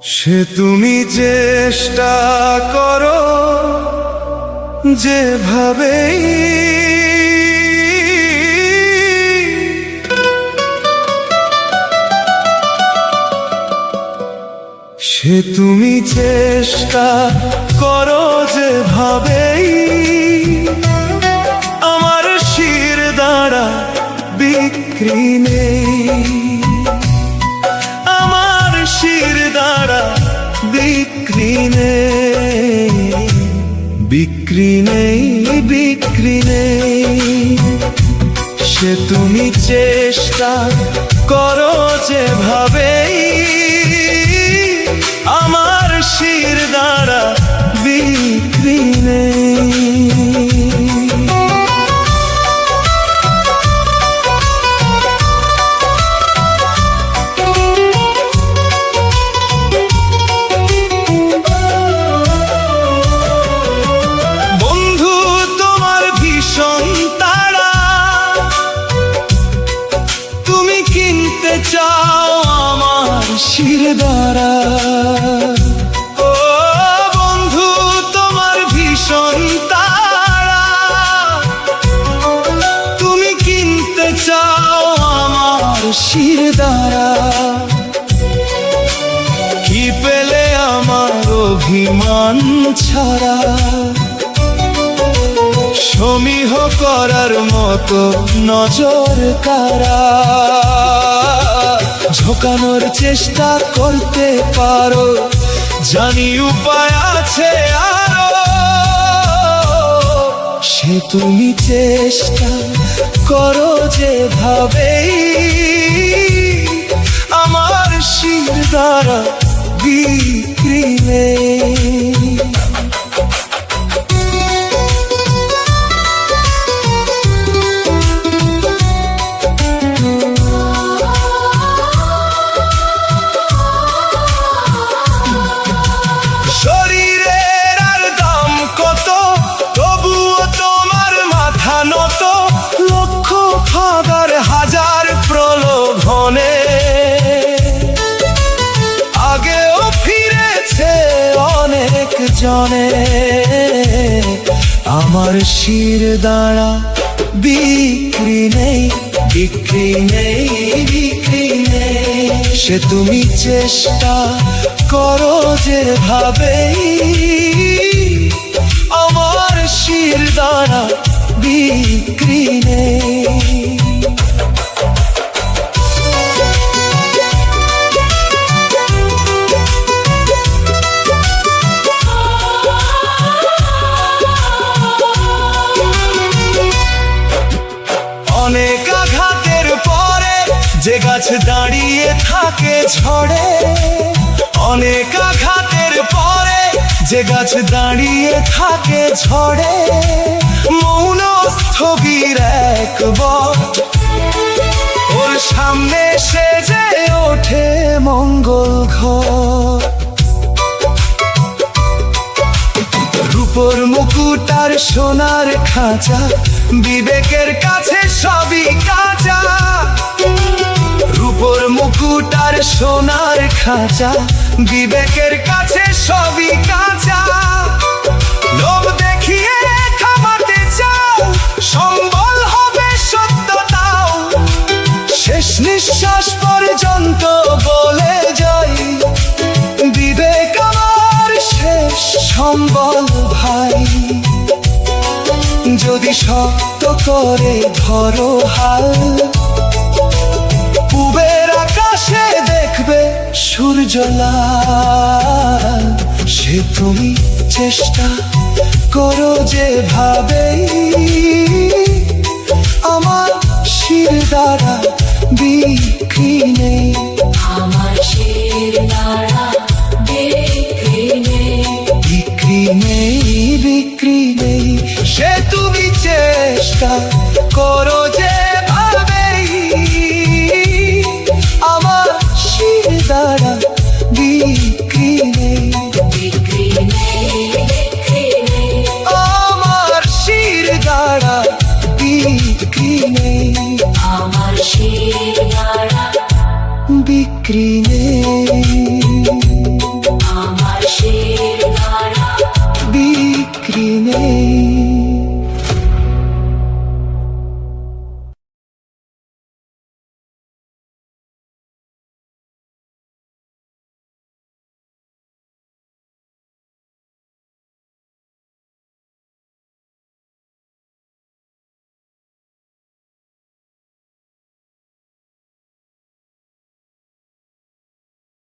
সে তুমি চেষ্টা করো যেভাবেই, সে তুমি চেষ্টা করো যেভাবেই, আমার শির দাঁড়া বিক্রি নেই, আমার শির দাঁড়া বিক্রি নেই, বিক্রি নেই, বিক্রি নেই। সে তুমি চেষ্টা করো যেভাবেই, আমার শির দাঁড়া বিক্রি নেই। বন্ধু তোমার ভীষণ তাড়া, তুমি কিনতে চাও আমার শির দাঁড়া। ও বন্ধু তোমার ভীষণ তাড়া, তুমি কিনতে চাও আমার শির দাঁড়া। কি পেলে আমার অভিমান ছাড়া, সমীহ করার মতো নজর কারা, ঝোঁকানোর চেষ্টা করতে পারো, জানি উপায় আছে আরো। সে তুমি চেষ্টা করো যেভাবেই, আমার শির দ্বারা বিক্রি নেই। শরীরের আর দাম কত, তবুও তোমার মাথা নত, লক্ষ হাজার হাজার প্রলোভনে আগেও ফিরেছে অনেক জনে। আমার শির দাঁড়া বিক্রি নেই, বিক্রি নেই, বিক্রি নেই। সে তুমি চেষ্টা করো যেভাবেই, আমার শির দাঁড়া বিক্রি নেই। অনেক আঘাতের পরে যে গাছ দাঁড়িয়ে থাকে ঝড়ে, অনেক আঘাতের পরে যে গাছ দাঁড়িয়ে থাকে ঝড়ে, মৌন স্থবির এক বট, ওর সামনে সেজে ওঠে মঙ্গল ঘর। রূপোর মুকুট আর সোনার খাঁচা, বিবেকের কাছে সবই কাঁচা। রূপোর মুকুট আর সোনার খাঁচা, বিবেকের কাছে সবই কাঁচা। লোভ দেখিয়ে থামাতে চাও, সম্বল হবে সত্যতাও। শেষ নিঃশ্বাস পর্যন্ত বলে যাই, বিবেক আমার শেষ সম্বল ভাই। যদি শক্ত করে ধরো হাল, পূবের আকাশে দেখবে সূর্য লাল। সে তুমি চেষ্টা করো যেভাবেই, আমার শির দ্বারা বিক্রি নেই, আমার শির দ্বারা বিক্রি নেই, বিক্রি নেই, বিক্রি নেই। সে তুমি চেষ্টা করো যেভাবেই, আমার শির দ্বারা বিক্রি নেই, বিক্রি নেই, বিক্রি নেই। আমার শির দ্বারা বিক্রি নেই, আমার শির দ্বারা বিক্রি নেই। শির দ্বারা বিক্রি নেই।